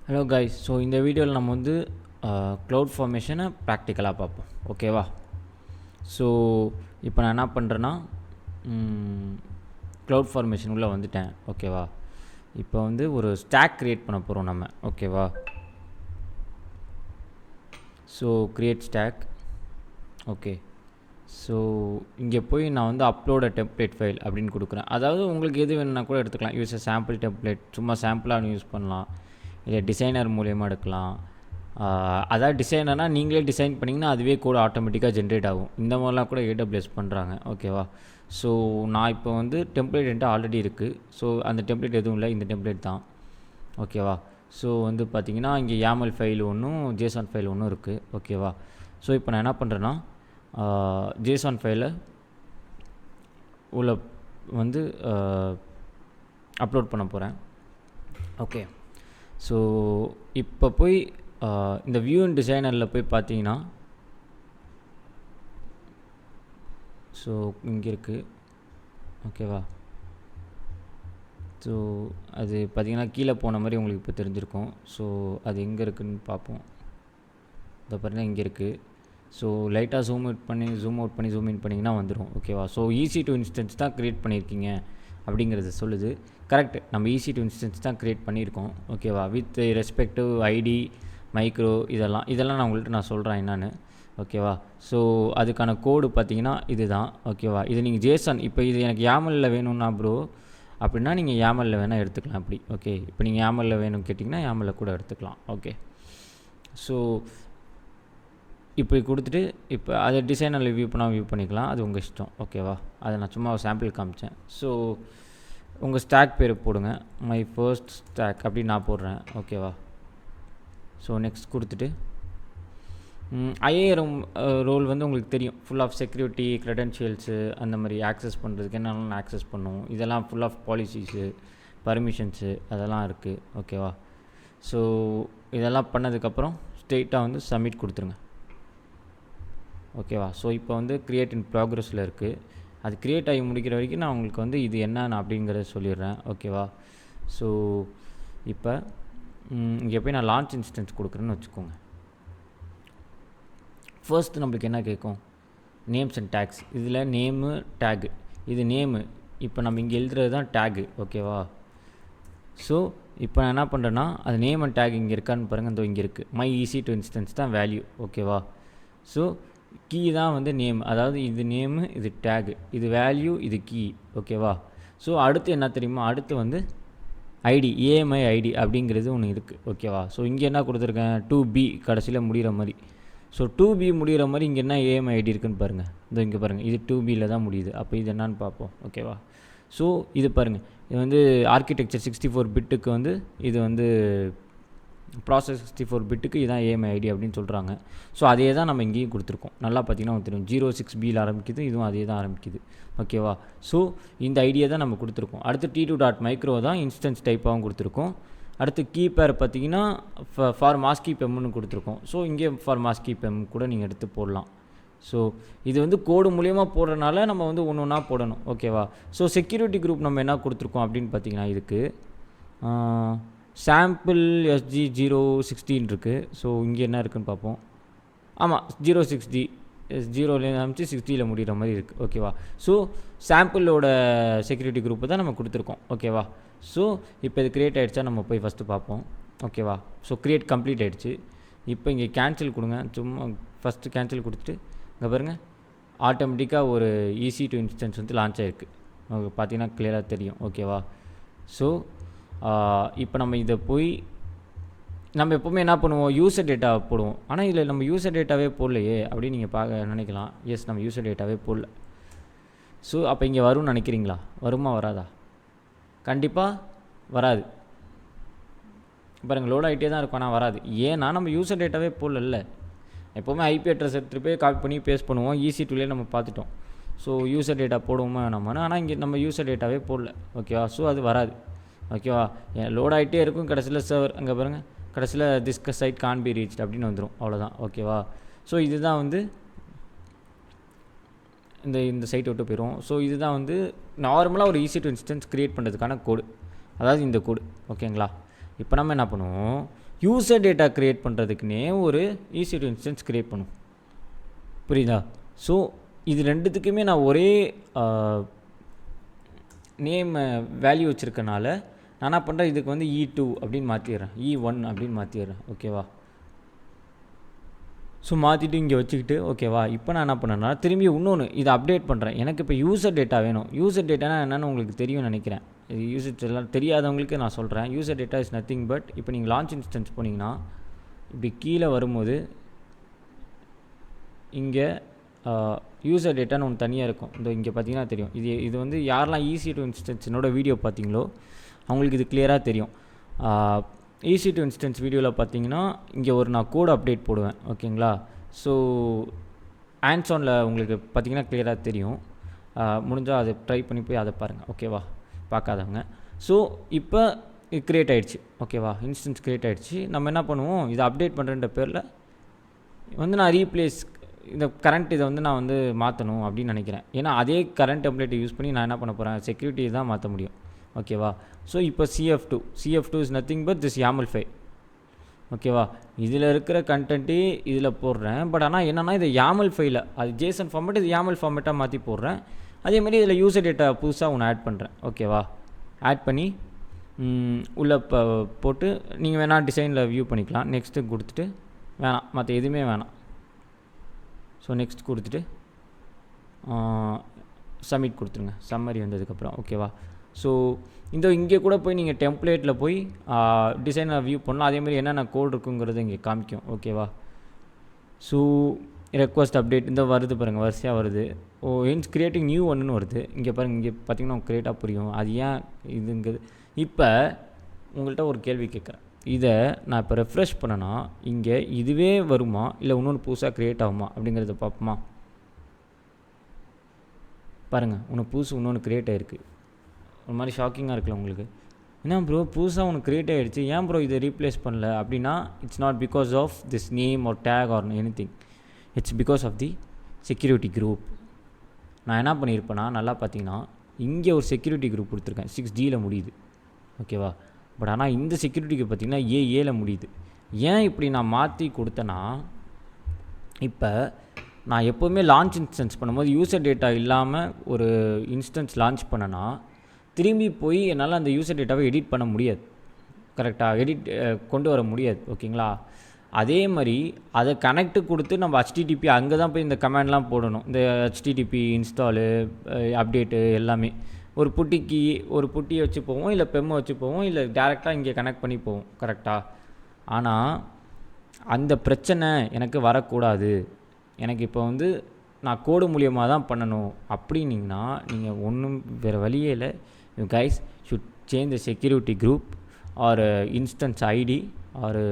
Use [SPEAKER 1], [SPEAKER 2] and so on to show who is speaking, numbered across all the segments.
[SPEAKER 1] Hello guys. So இந்த வீடியோவில் நம்ம வந்து க்ளவுட் ஃபார்மேஷனை ப்ராக்டிக்கலாக பார்ப்போம். ஓகேவா? ஸோ இப்போ நான் என்ன பண்ணுறேன்னா க்ளவுட் ஃபார்மேஷன் உள்ளே வந்துட்டேன். ஓகேவா? இப்போ வந்து ஒரு ஸ்டாக் க்ரியேட் பண்ண போகிறோம் நம்ம. ஓகேவா? So create stack. Okay. So இங்கே போய் நான் வந்து அப்லோட டெம்ப்ளேட் ஃபைல் அப்படின்னு கொடுக்குறேன். அதாவது உங்களுக்கு எது வேணும்னா கூட எடுத்துக்கலாம். யூஸ் சாம்பிள் டெம்ப்ளேட், சும்மா சாம்பிளாக யூஸ் பண்ணலாம், இல்லை டிசைனர் மூலியமாக எடுக்கலாம். அதாவது டிசைனர்னால் நீங்களே டிசைன் பண்ணிங்கன்னா அதுவே கூட ஆட்டோமேட்டிக்காக ஜென்ரேட் ஆகும். இந்த மாதிரிலாம் கூட AWS பண்ணுறாங்க. ஓகேவா? ஸோ நான் இப்போ வந்து டெம்ப்ளேட் என்கிட்ட ஆல்ரெடி இருக்குது. ஸோ அந்த டெம்ப்ளேட் எதுவும் இல்லை, இந்த டெம்ப்ளேட் தான். ஓகேவா? ஸோ வந்து பார்த்திங்கன்னா இங்கே YAML ஃபைல் ஒன்றும் JSON ஃபைல் ஒன்றும் இருக்குது. ஓகேவா? ஸோ இப்போ நான் என்ன பண்ணுறேன்னா JSON ஃபைலை உள்ள வந்து அப்லோட் பண்ண போகிறேன். ஓகே. ஸோ இப்போ போய் இந்த வியூ அண்ட் டிசைனரில் போய் பார்த்தீங்கன்னா, ஸோ இங்கே இருக்குது. ஓகேவா? ஸோ அது பார்த்திங்கன்னா கீழே போன மாதிரி உங்களுக்கு இப்போ தெரிஞ்சிருக்கும். ஸோ அது எங்கே இருக்குதுன்னு பார்ப்போம். இதை பார்த்தீங்கன்னா இங்கே இருக்குது. ஸோ லைட்டாக ஜூம் அவுட் பண்ணி ஜூம் இன் பண்ணிங்கன்னா வந்துடும். ஓகேவா? ஸோ EC2 இன்ஸ்டன்ஸ் தான் க்ரியேட் பண்ணியிருக்கீங்க அப்படிங்கிறது சொல்லுது. கரெக்ட், நம்ம EC2 இன்ஸ்டன்ஸ் தான் க்ரியேட் பண்ணியிருக்கோம். ஓகேவா? வித் ரெஸ்பெக்டிவ் ஐடி, மைக்ரோ, இதெல்லாம் நான் உங்கள்கிட்ட சொல்கிறேன் என்னென்னு. ஓகேவா? ஸோ அதுக்கான கோடு பார்த்தீங்கன்னா இது தான். ஓகேவா? இது நீங்கள் JSON, இப்போ இது எனக்கு YAML வேணும்னா ப்ரோ அப்படின்னா நீங்கள் YAML வேணால் எடுத்துக்கலாம். அப்படி ஓகே. இப்போ நீங்கள் YAML வேணும்னு கேட்டிங்கன்னா YAML கூட எடுத்துக்கலாம். ஓகே. ஸோ இப்படி கொடுத்துட்டு இப்போ அதை டிசைனரில் வியூ பண்ணிக்கலாம். அது உங்கள் இஷ்டம். ஓகேவா? அதை நான் சும்மா சாம்பிள் காமிச்சேன். ஸோ உங்கள் ஸ்டாக் பேர் போடுங்க. மை ஃபர்ஸ்ட் ஸ்டாக் அப்படின்னு நான் போடுறேன். ஓகேவா? ஸோ நெக்ஸ்ட் கொடுத்துட்டு IAM ரோல் வந்து உங்களுக்கு தெரியும். ஃபுல் ஆஃப் செக்யூரிட்டி, க்ரெடென்ஷியல்ஸு, அந்த மாதிரி ஆக்சஸ் பண்ணுறதுக்கு என்னெல்லாம் ஆக்சஸ் பண்ணுவோம், இதெல்லாம் ஃபுல் ஆஃப் பாலிசிஸு, பர்மிஷன்ஸு அதெல்லாம் இருக்குது. ஓகேவா? ஸோ இதெல்லாம் பண்ணதுக்கப்புறம் ஸ்ட்ரெயிட்டாக வந்து சப்மிட் கொடுத்துருங்க. ஓகேவா? ஸோ இப்போ வந்து க்ரியேட் இன் ப்ராக்ரஸில் இருக்குது. அது க்ரியேட் ஆகி முடிக்கிற வரைக்கும் நான் உங்களுக்கு வந்து இது என்னென்னு அப்படிங்கிறத சொல்லிடுறேன். ஓகேவா? ஸோ இப்போ இங்கே போய் நான் லான்ச் இன்ஸ்டன்ஸ் கொடுக்குறேன்னு வச்சுக்கோங்க. ஃபர்ஸ்ட் நம்மளுக்கு என்ன கேட்கும்? Names and tags. இதில் நேமு, டேகு. இது நேமு. இப்போ நம்ம இங்கே எழுதுறது தான் டேகு. ஓகேவா? ஸோ இப்போ நான் என்ன பண்ணுறேன்னா அது நேம் அண்ட் டேக் இங்கே இருக்கான்னு பாருங்கள். இந்த இங்கே இருக்குது. மை EC2 இன்ஸ்டன்ஸ் தான் வேல்யூ. ஓகேவா? ஸோ கீ தான் வந்து நேம், அதாவது இது நேமு, இது டேகு, இது வேல்யூ, இது கீ. ஓகேவா? ஸோ அடுத்து என்ன தெரியுமா? அடுத்து வந்து ஐடி, AMI ஐடி அப்படிங்கிறது ஒன்று இருக்குது. ஓகேவா? ஸோ இங்கே என்ன கொடுத்துருக்கேன்? 2B கடைசியில் முடிகிற மாதிரி. ஸோ 2B முடிகிற மாதிரி இங்கே என்ன AMI ஐடி இருக்குதுன்னு பாருங்கள். இங்கே பாருங்கள், இது 2Bயில் தான் முடியுது. அப்போ இது என்னான்னு பார்ப்போம். ஓகேவா? ஸோ இது பாருங்கள், இது வந்து ஆர்கிடெக்சர் 64 பிட்டுக்கு வந்து இது வந்து ப்ராசஸ் 64 பிட்டுக்கு இதான் AMI ஐடி அப்படின்னு சொல்கிறாங்க. ஸோ அதே தான் நம்ம இங்கேயும் கொடுத்துருக்கோம். நல்லா பார்த்தீங்கன்னா தெரியும், 06Bயில் ஆரம்பிக்குது, இதுவும் அதே தான் ஆரம்பிக்குது. ஓகேவா? ஸோ இந்த ஐடியை தான் நம்ம கொடுத்துருக்கோம். அடுத்து T2.micro தான் இன்ஸ்டன்ஸ் டைப்பாகவும் கொடுத்துருக்கோம். அடுத்து கீ பேர் பார்த்தீங்கன்னா ஃபார் மாஸ்கி பெம்னு கொடுத்துருக்கோம். ஸோ இங்கே ஃபார் மாஸ்கி பெம் கூட நீங்கள் எடுத்து போடலாம். ஸோ இது வந்து கோடு மூலியமாக போடுறதுனால நம்ம வந்து ஒன்று ஒன்றா போடணும். ஓகேவா? ஸோ செக்யூரிட்டி குரூப் நம்ம என்ன கொடுத்துருக்கோம் அப்படின்னு பார்த்தீங்கன்னா இதுக்கு சாம்பிள் SG016 இருக்குது. ஸோ இங்கே என்ன இருக்குதுன்னு பார்ப்போம். ஆமாம், 06D, 0லேருந்து ஆரம்பிச்சு 60ல் முடிகிற மாதிரி இருக்குது. ஓகேவா? ஸோ சாம்பிளோட செக்யூரிட்டி குரூப்பை தான் நம்ம கொடுத்துருக்கோம். ஓகேவா? ஸோ இப்போ இது க்ரியேட் ஆகிடுச்சா நம்ம போய் ஃபஸ்ட்டு பார்ப்போம். ஓகேவா? ஸோ க்ரியேட் கம்ப்ளீட் ஆகிடுச்சு. இப்போ இங்கே கேன்சல் கொடுங்க. சும்மா ஃபஸ்ட்டு கேன்சல் கொடுத்துட்டு இங்கே பாருங்கள், ஆட்டோமேட்டிக்காக ஒரு EC2 இன்ஸ்டன்ஸ் வந்து லான்ச் ஆகிருக்கு. உங்களுக்கு பார்த்தீங்கன்னா கிளியராக தெரியும். ஓகேவா? ஸோ இப்போ நம்ம இதை போய் நம்ம எப்போவுமே என்ன பண்ணுவோம்? யூசர் டேட்டா போடுவோம். ஆனால் இதில் நம்ம யூசர் டேட்டாவே போடலையே அப்படின்னு நீங்கள் பார்க்க நினைக்கலாம். எஸ், நம்ம யூசர் டேட்டாவே போடல. ஸோ அப்போ இங்கே வரும்னு நினைக்கிறீங்களா? வருமா வராதா? கண்டிப்பாக வராது. பாருங்கள், லோட் ஆகிட்டே தான் இருக்கும், ஆனால் வராது. ஏன்னா நம்ம யூசர் டேட்டாவே போடல. எப்போவுமே IP அட்ரஸ் எடுத்துகிட்டு போய் காப்பி பண்ணி பேஸ்ட் பண்ணுவோம். EC2லேயே நம்ம பார்த்துட்டோம். ஸோ யூசர் டேட்டா போடுவோமா நம்ம, ஆனால் இங்கே நம்ம யூசர் டேட்டாவே போடல. ஓகேவா? ஸோ அது வராது. ஓகேவா? லோட் ஆகிட்டே இருக்கும். கடைசியில் சர்வர் அங்கே பாருங்கள், கடைசியில் this site can't be reached அப்படின்னு வந்துடும். அவ்வளோதான். ஓகேவா? ஸோ இதுதான் வந்து இந்த சைட்டை விட்டு போயிடும். ஸோ இதுதான் வந்து நார்மலாக ஒரு EC2 இன்ஸ்டன்ஸ் க்ரியேட் பண்ணுறதுக்கான கோடு, அதாவது இந்த கோடு. ஓகேங்களா? இப்போ நம்ம என்ன பண்ணுவோம்? யூசர் டேட்டா க்ரியேட் பண்ணுறதுக்குன்னே ஒரு EC2 இன்ஸ்டன்ஸ் க்ரியேட் பண்ணும். புரியுதா? ஸோ இது ரெண்டுத்துக்குமே நான் ஒரே நேம் வேல்யூ வச்சுருக்கனால நான் என்ன பண்ணுறேன், இதுக்கு வந்து E2 அப்படின்னு மாற்றிடுறேன், E1 அப்படின்னு மாற்றிடுறேன். ஓகேவா? ஸோ மாற்றிட்டு இங்கே வச்சுக்கிட்டு ஓகேவா, இப்போ நான் என்ன பண்ணேன்னா திரும்பி இன்னொன்று இதை அப்டேட் பண்ணுறேன். எனக்கு இப்போ யூசர் டேட்டா வேணும். யூசர் டேட்டானா என்னென்னு உங்களுக்கு தெரியும்னு நினைக்கிறேன். இது யூசர் எல்லாம் தெரியாதவங்களுக்கு நான் சொல்கிறேன். User data is nothing but, இப்போ நீங்கள் லான்ச் இன்ஸ்டன்ஸ் போனீங்கன்னா இப்படி கீழே வரும்போது இங்கே யூசர் டேட்டான்னு ஒன்று தனியாக இருக்கும். இந்த இங்கே பார்த்தீங்கன்னா தெரியும். இது வந்து யாரெல்லாம் EC2 இன்ஸ்டன்ஸினோட வீடியோ பார்த்தீங்களோ அவங்களுக்கு இது கிளியராக தெரியும். EC2 இன்ஸ்டன்ஸ் வீடியோவில் பார்த்தீங்கன்னா இங்கே ஒரு நான் கோட் அப்டேட் போடுவேன். ஓகேங்களா? ஸோ ஆன்சோனில் உங்களுக்கு பார்த்தீங்கன்னா கிளியராக தெரியும். முடிஞ்சால் அதை ட்ரை பண்ணி போய் அதை பாருங்கள். ஓகேவா? பார்க்காதவங்க. ஸோ இப்போ இது க்ரியேட் ஆகிடுச்சு. ஓகேவா? இன்ஸ்டன்ஸ் க்ரியேட் ஆகிடுச்சு. நம்ம என்ன பண்ணுவோம், இதை அப்டேட் பண்ணுறன்ற பேரில் வந்து நான் ரீப்ளேஸ் இந்த கரண்ட் இதை வந்து நான் வந்து மாற்றணும் அப்படின்னு நினைக்கிறேன். ஏன்னா அதே கரண்ட் டெம்ப்ளேட்டை யூஸ் பண்ணி நான் என்ன பண்ண போகிறேன், செக்யூரிட்டி தான் மாற்ற முடியும். ஓகேவா? ஸோ இப்போ CF2 is nothing but this YAML file. ஓகேவா? இதில் இருக்கிற கண்டென்ட்டு இதில் போடுறேன். பட் ஆனால் என்னென்னா இது YAML ஃபைலை, அது JSON ஃபார்மேட், இது YAML ஃபார்மேட்டாக மாற்றி போடுறேன். அதேமாதிரி இதில் யூசர் டேட்டா புதுசாக ஒன்று ஆட் பண்ணுறேன். ஓகேவா? ஆட் பண்ணி உள்ளே போட்டு நீங்கள் வேணால் டிசைனில் வியூ பண்ணிக்கலாம். நெக்ஸ்ட்டு கொடுத்துட்டு வேணாம், மற்ற எதுவுமே வேணாம். ஸோ நெக்ஸ்ட் கொடுத்துட்டு சப்மிட் கொடுத்துருங்க, சம்மரி வந்ததுக்கப்புறம். ஓகேவா? ஸோ இங்கே கூட போய் நீங்கள் டெம்ப்ளேட்டில் போய் டிசைனை வியூ பண்ணலாம். அதேமாதிரி என்னென்ன கோட் இருக்குங்கிறது இங்கே காமிக்கும். ஓகேவா? ஸோ ரெக்வஸ்ட் அப்டேட் இந்த வருது பாருங்கள், வரிசையாக வருது. கிரியேட்டிங் நியூ ஒன்றுன்னு வருது. இங்கே பாருங்கள், இங்கே பார்த்தீங்கன்னா க்ரியேட்டாக புரியும் அது ஏன் இதுங்கிறது. இப்போ உங்கள்கிட்ட ஒரு கேள்வி கேட்குறேன். இதை நான் இப்போ ரெஃப்ரெஷ் பண்ணேன்னா இங்கே இதுவே வருமா, இல்லை இன்னொன்று புதுசாக க்ரியேட் ஆகுமா அப்படிங்கிறத பார்ப்போமா? பாருங்கள், இன்னொன்று க்ரியேட் ஆகிருக்கு. ஒரு மாதிரி ஷாக்கிங்காக இருக்குல்ல உங்களுக்கு? என்ன ப்ரோ புதுசாக ஒன்று க்ரியேட் ஆகிடுச்சு, ஏன் ப்ரோ இதை ரீப்ளேஸ் பண்ணல அப்படின்னா, it's not because of this name or tag or anything. It's because of the security group. நான் என்ன பண்ணியிருப்பேன்னா, நல்லா பார்த்தீங்கன்னா இங்கே ஒரு செக்யூரிட்டி குரூப் கொடுத்துருக்கேன், 6Gயில் முடியுது. ஓகேவா? பட் ஆனால் இந்த செக்யூரிட்டிக்கு பார்த்திங்கன்னா ஏல முடியுது. ஏன் இப்படி நான் மாற்றி கொடுத்தேன்னா, இப்போ நான் எப்போவுமே லான்ச் இன்ஸ்டன்ஸ் பண்ணும்போது யூசர் டேட்டா இல்லாமல் ஒரு இன்ஸ்டன்ஸ் லான்ச் பண்ணேன்னா திரும்பி போய் என்னால் அந்த யூசர் டேட்டாவை எடிட் பண்ண முடியாது. கரெக்டாக கொண்டு வர முடியாது. ஓகேங்களா? அதே மாதிரி அதை கனெக்ட் கொடுத்து நம்ம HTTP அங்கே தான் போய் இந்த கமெண்ட்லாம் போடணும். இந்த HTTP இன்ஸ்டாலு அப்டேட்டு எல்லாமே ஒரு புட்டியை வச்சு போவோம், இல்லை பெம்மை வச்சு போவோம், இல்லை டேரெக்டாக இங்கே கனெக்ட் பண்ணி போவோம். கரெக்டாக? ஆனால் அந்த பிரச்சனை எனக்கு வரக்கூடாது. எனக்கு இப்போ வந்து நான் கோடு மூலியமாக தான் பண்ணணும் அப்படின்னிங்கன்னா நீங்கள் ஒன்றும் வேறு வழியே இல்லை. You guys should change the security group or instance ID or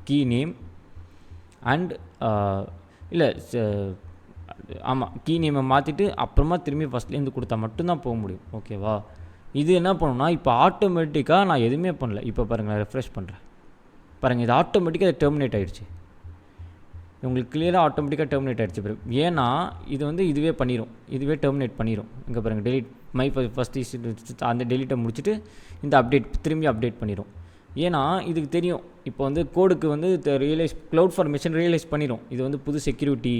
[SPEAKER 1] key name and இல்லை ஆமாம், கீ நேமை மாற்றிட்டு அப்புறமா திரும்பி ஃபஸ்ட்லேருந்து கொடுத்தா மட்டும்தான் போக முடியும். ஓகேவா? இது என்ன பண்ணணும்னா, இப்போ ஆட்டோமேட்டிக்காக நான் எதுவுமே பண்ணல. இப்போ பாருங்கள், நான் ரெஃப்ரெஷ் பண்ணுறேன் பாருங்கள், இது ஆட்டோமேட்டிக்காக டெர்மினேட் ஆகிடுச்சு. உங்களுக்கு கிளியராக ஆட்டோமேட்டிக்காக டெர்மினேட் ஆகிடுச்சு. பிறகு ஏன்னா இது வந்து இதுவே டெர்மினேட் பண்ணிடும். இங்கே பாருங்கள், டெலிட் மை ஃபஸ்ட் அந்த டெலிட்டை முடிச்சுட்டு இந்த அப்டேட் திரும்பி அப்டேட் பண்ணிடும். ஏன்னா இதுக்கு தெரியும், இப்போ வந்து கோடுக்கு வந்து க்ளவுட் ஃபார்மேஷன் ரியலைஸ் பண்ணிடும். இது வந்து புது செக்யூரிட்டி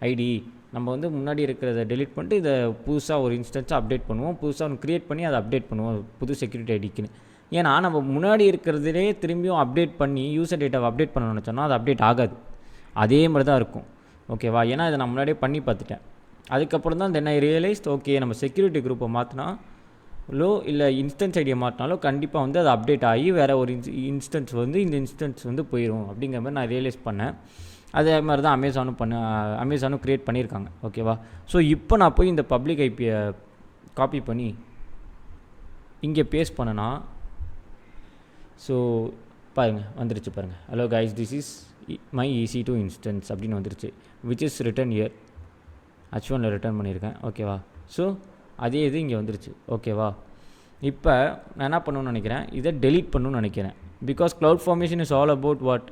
[SPEAKER 1] ஐடி, நம்ம வந்து முன்னாடி இருக்கிறத டெலிட் பண்ணிட்டு இதை புதுசாக ஒரு இன்ஸ்டன்ஸாக அப்டேட் பண்ணுவோம், புதுசாக ஒன்று க்ரியேட் பண்ணி அதை அப்டேட் பண்ணுவோம் புது செக்யூரிட்டி ஐடிக்குன்னு. ஏன்னா நம்ம முன்னாடி இருக்கிறதுலே திரும்பியும் அப்டேட் பண்ணி யூசர் டேட்டாவை அப்டேட் பண்ணணும்னு சொன்னால் அது அப்டேட் ஆகாது. அதே மாதிரி தான் இருக்கும். ஓகேவா? ஏன்னா இதை நான் முன்னாடியே பண்ணி பார்த்துட்டேன். அதுக்கப்புறம் தான் தென் ஐ ரியலைஸ்ட், ஓகே நம்ம செக்யூரிட்டி குரூப்பை மாற்றினாலோ இல்லை இன்ஸ்டன்ஸ் ஐடியை மாற்றினாலோ கண்டிப்பாக வந்து அது அப்டேட் ஆகி வேறு ஒரு இன்ஸ்டன்ஸ் வந்து இந்த இன்ஸ்டன்ஸ் வந்து போயிடும் அப்படிங்கிற மாதிரி நான் ரியலைஸ் பண்ணேன். அதே மாதிரி தான் அமேசானும் க்ரியேட் பண்ணியிருக்காங்க. ஓகேவா? ஸோ இப்போ நான் போய் இந்த பப்ளிக் ஐபியை காப்பி பண்ணி இங்கே பேஸ்ட் பண்ணனா, ஸோ பாருங்கள் வந்துருச்சு பாருங்கள். Hello guys, this is my EC2 instance அப்படின்னு வந்துருச்சு, விச் இஸ் ரிட்டன் இயர் H1ல் ரிட்டர்ன் பண்ணியிருக்கேன். ஓகேவா? ஸோ அதே இது இங்கே வந்துருச்சு. ஓகேவா? இப்போ நான் என்ன பண்ணணும்னு நினைக்கிறேன், இதை டெலீட் பண்ணணும்னு நினைக்கிறேன். Because cloud formation is all about what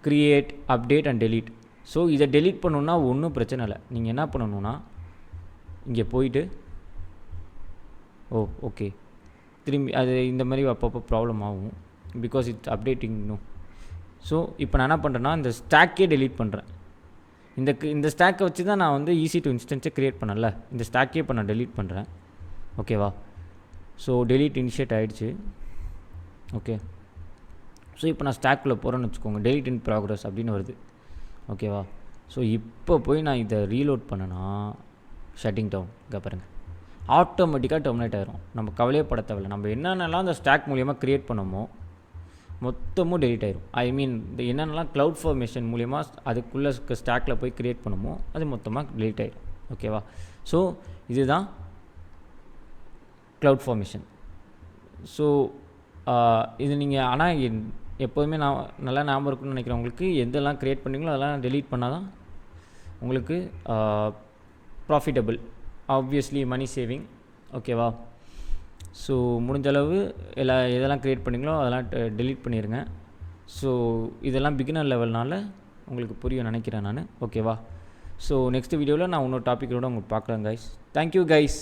[SPEAKER 1] create, update and delete. So இதை டெலீட் பண்ணணுன்னா ஒன்றும் பிரச்சனை இல்லை. நீங்கள் என்ன பண்ணணுன்னா இங்கே போயிட்டு ஓகே திரும்பி அது இந்த மாதிரி அப்பப்போ ப்ராப்ளம் ஆகும். பிகாஸ் இட்ஸ் அப்டேட்டிங் இன்னும். ஸோ இப்போ நான் என்ன பண்ணுறேன்னா இந்த ஸ்டாக்கே டெலீட் பண்ணுறேன். இந்த ஸ்டாக்கை வச்சு தான் நான் வந்து EC2 இன்ஸ்டன்ஸை க்ரியேட் பண்ணல. இந்த ஸ்டாக்கே இப்போ நான் டெலீட் பண்ணுறேன். ஓகேவா? ஸோ டெலீட் இனிஷியேட் ஆகிடுச்சு. ஓகே, ஸோ இப்போ நான் ஸ்டாக்குள்ளே போகிறேன்னு வச்சுக்கோங்க. டெலீட் இன் ப்ராக்ரஸ் அப்படின்னு வருது. ஓகேவா? ஸோ இப்போ போய் நான் இதை ரீலோட் பண்ணேன்னா ஷட்டிங் டவுன். இங்கே பாருங்கள், ஆட்டோமேட்டிக்காக டெர்மினேட் ஆகிரும். நம்ம கவலையே பட தேவையில்லை. நம்ம என்னென்னலாம் அந்த ஸ்டாக் மூலியமாக க்ரியேட் பண்ணமோ மொத்தமும் டெலீட் ஆயிரும். ஐ மீன் இந்த என்னென்னலாம் க்ளவுட் ஃபார்மேஷன் மூலிமா அதுக்குள்ளே ஸ்டாக்கில் போய் க்ரியேட் பண்ணுமோ அது மொத்தமாக டெலீட் ஆயிரும். ஓகேவா? ஸோ இதுதான் க்ளவுட் ஃபார்மேஷன். ஸோ இது நீங்கள் ஆனால் எப்போதுமே நான் நல்லா ஞாபகம் இருக்குன்னு நினைக்கிறவங்களுக்கு எதெல்லாம் க்ரியேட் பண்ணீங்களோ அதெல்லாம் டெலீட் பண்ணால் தான் உங்களுக்கு ப்ராஃபிட்டபிள், ஆப்வியஸ்லி மணி சேவிங். ஓகேவா? ஸோ முடிஞ்சளவு எதெல்லாம் க்ரியேட் பண்ணிங்களோ அதெல்லாம் டெலீட் பண்ணிடுங்க. ஸோ இதெல்லாம் பிகினர் லெவல்னால உங்களுக்கு புரியும் நினைக்கிறேன் நான். ஓகேவா? ஸோ நெக்ஸ்ட் வீடியோவில் நான் இன்னொரு டாப்பிக்கோட உங்களுக்கு பார்க்குறேன் கைஸ். Thank you guys.